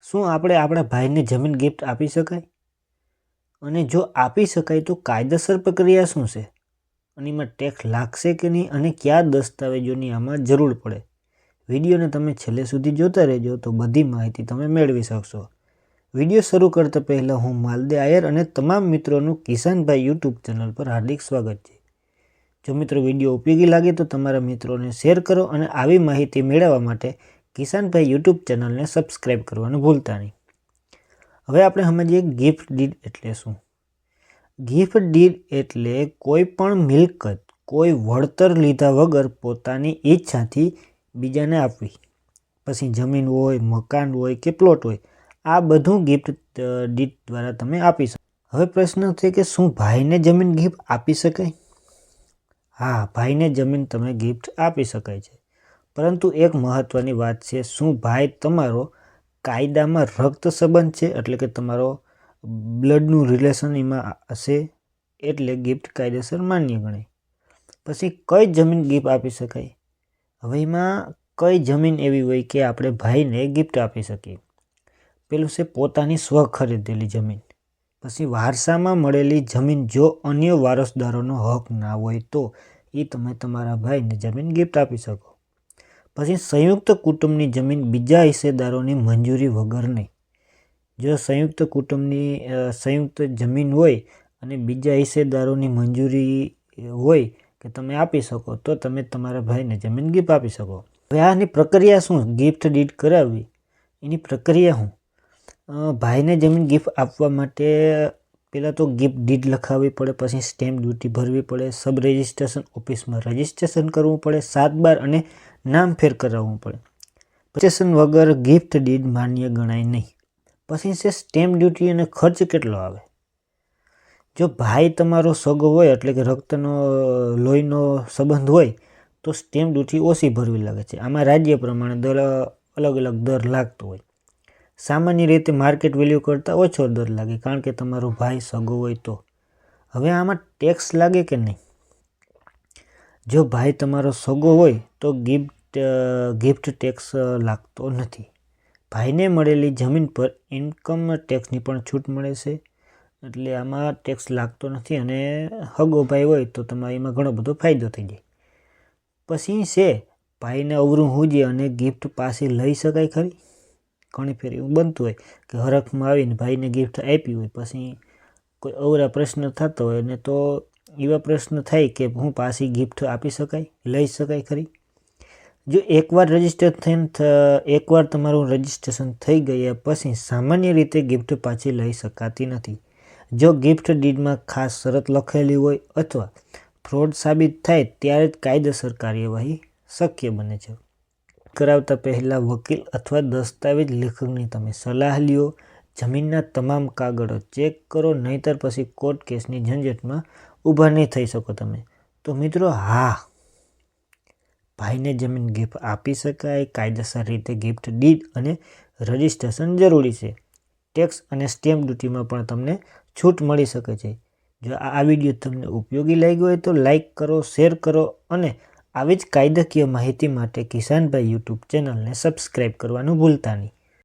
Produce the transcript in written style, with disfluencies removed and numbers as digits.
શું આપણે આપણા ભાઈને જમીન ગિફ્ટ આપી શકાય? અને જો આપી શકાય તો કાયદેસર પ્રક્રિયા શું છે? અને એમાં ટેક્સ લાગશે કે નહીં અને કયા દસ્તાવેજોની આમાં જરૂર પડે? વિડીયોને તમે છેલ્લે સુધી જોતા રહેજો તો બધી માહિતી તમે મેળવી શકશો. વિડીયો શરૂ કરતા પહેલાં હું માલદે આયર અને તમામ મિત્રોનું કિસાનભાઈ યુટ્યુબ ચેનલ પર હાર્દિક સ્વાગત છે. જો મિત્રો વિડીયો ઉપયોગી લાગે તો તમારા મિત્રોને શેર કરો અને આવી માહિતી મેળવવા માટે કિસાનભાઈ યુટ્યુબ ચેનલને સબસ્ક્રાઈબ કરવાનું ભૂલતા નહીં. હવે આપણે સમજીએ ગિફ્ટ ડીડ એટલે શું. ગિફ્ટ ડીડ એટલે કોઈ પણ મિલકત કોઈ વળતર લીધા વગર પોતાની ઈચ્છાથી બીજાને આપવી. પછી જમીન હોય, મકાન હોય કે પ્લોટ હોય, આ બધું ગિફ્ટ ડીડ દ્વારા તમે આપી શકો. હવે પ્રશ્ન છે કે શું ભાઈને જમીન ગિફ્ટ આપી શકાય? હા, ભાઈને જમીન તમે ગિફ્ટ આપી શકાય છે, પરંતુ એક મહત્ત્વની વાત છે, શું ભાઈ તમારો કાયદામાં રક્ત સંબંધ છે, એટલે કે તમારો બ્લડનું રિલેશન એમાં હશે, એટલે ગિફ્ટ કાયદેસર માન્ય ગણાય. પછી કઈ જમીન ગિફ્ટ આપી શકાય? હવે એમાં કઈ જમીન એવી હોય કે આપણે ભાઈને ગિફ્ટ આપી શકીએ? પેલું છે પોતાની સ્વ ખરીદેલી જમીન. પછી વારસામાં મળેલી જમીન, જો અન્ય વારસદારોનો હક ના હોય તો એ તમે તમારા ભાઈને જમીન ગિફ્ટ આપી શકો. પછી સંયુક્ત કુટુંબની જમીન બીજા હિસ્સેદારોની મંજૂરી વગર નહીં. જો સંયુક્ત જમીન હોય અને બીજા હિસ્સેદારોની મંજૂરી હોય કે તમે આપી શકો તો તમે તમારા ભાઈને જમીન ગિફ્ટ આપી શકો. હવે આની પ્રક્રિયા શું? ગિફ્ટ ડીડ કરાવવી એની પ્રક્રિયા શું? ભાઈને જમીન ગિફ્ટ આપવા માટે પહેલાં તો ગિફ્ટ ડીડ લખાવવી પડે, પછી સ્ટેમ્પ ડ્યુટી ભરવી પડે, સબ રજિસ્ટ્રેશન ઓફિસમાં રજિસ્ટ્રેશન કરવું પડે, 7/12 અને નામ ફેર કરાવવું પડે. રજિસ્ટ્રેશન વગર ગિફ્ટ ડીડ માન્ય ગણાય નહીં. પછી છે સ્ટેમ્પ ડ્યુટી અને ખર્ચ કેટલો આવે. જો ભાઈ તમારો સગો હોય એટલે કે રક્તનો લોહીનો સંબંધ હોય તો સ્ટેમ્પ ડ્યુટી ઓછી ભરવી લાગે છે. આમાં રાજ્ય પ્રમાણે અલગ અલગ દર લાગતો હોય. સામાન્ય રીતે માર્કેટ વેલ્યુ કરતાં ઓછો દર લાગે, કારણ કે તમારો ભાઈ સગો હોય તો. હવે આમાં ટેક્સ લાગે કે નહીં? જો ભાઈ તમારો સગો હોય તો ગિફ્ટ ટેક્સ લાગતો નથી. ભાઈને મળેલી જમીન પર ઇન્કમ ટેક્સની પણ છૂટ મળે છે, એટલે આમાં ટેક્સ લાગતો નથી. અને સગો ભાઈ હોય તો તમારે એમાં ઘણો બધો ફાયદો થઈ જાય. પછી છે ભાઈને અવરું હુજે અને ગિફ્ટ પાછી લઈ શકાય ખરી? ઘણી ફેર એવું બનતું હોય કે હરખમાં આવીને ભાઈને ગિફ્ટ આપી હોય, પછી કોઈ અવરા પ્રશ્ન થતો હોય ને તો એવા પ્રશ્ન થાય કે હું પાછી ગિફ્ટ આપી શકાય, લઈ શકાય ખરી? જો એકવાર તમારું રજિસ્ટ્રેશન થઈ ગયા પછી સામાન્ય રીતે ગિફ્ટ પાછી લઈ શકાતી નથી. જો ગિફ્ટ ડીડમાં ખાસ શરત લખેલી હોય અથવા ફ્રોડ સાબિત થાય ત્યારે જ કાયદેસર કાર્યવાહી શક્ય બને છે. કરાવતા પહેલાં વકીલ અથવા દસ્તાવેજ લેખકની તમે સલાહ લ્યો. જમીનના તમામ કાગળો ચેક કરો, નહીંતર પછી કોર્ટ કેસની ઝંઝટમાં ઊભા નહીં થઈ શકો તમે. તો મિત્રો, હા, ભાઈને જમીન ગિફ્ટ આપી શકાય. કાયદેસર રીતે ગિફ્ટ ડીડ અને રજિસ્ટ્રેશન જરૂરી છે. ટેક્સ અને સ્ટેમ્પ ડ્યુટીમાં પણ તમને છૂટ મળી શકે છે. જો આ વિડીયો તમને ઉપયોગી લાગ્યો હોય તો લાઈક કરો, શેર કરો અને આવી જ કાયદાકીય માહિતી માટે કિસાનભાઈ યુટ્યુબ ચેનલને સબસ્ક્રાઈબ કરવાનું ભૂલતા નહીં.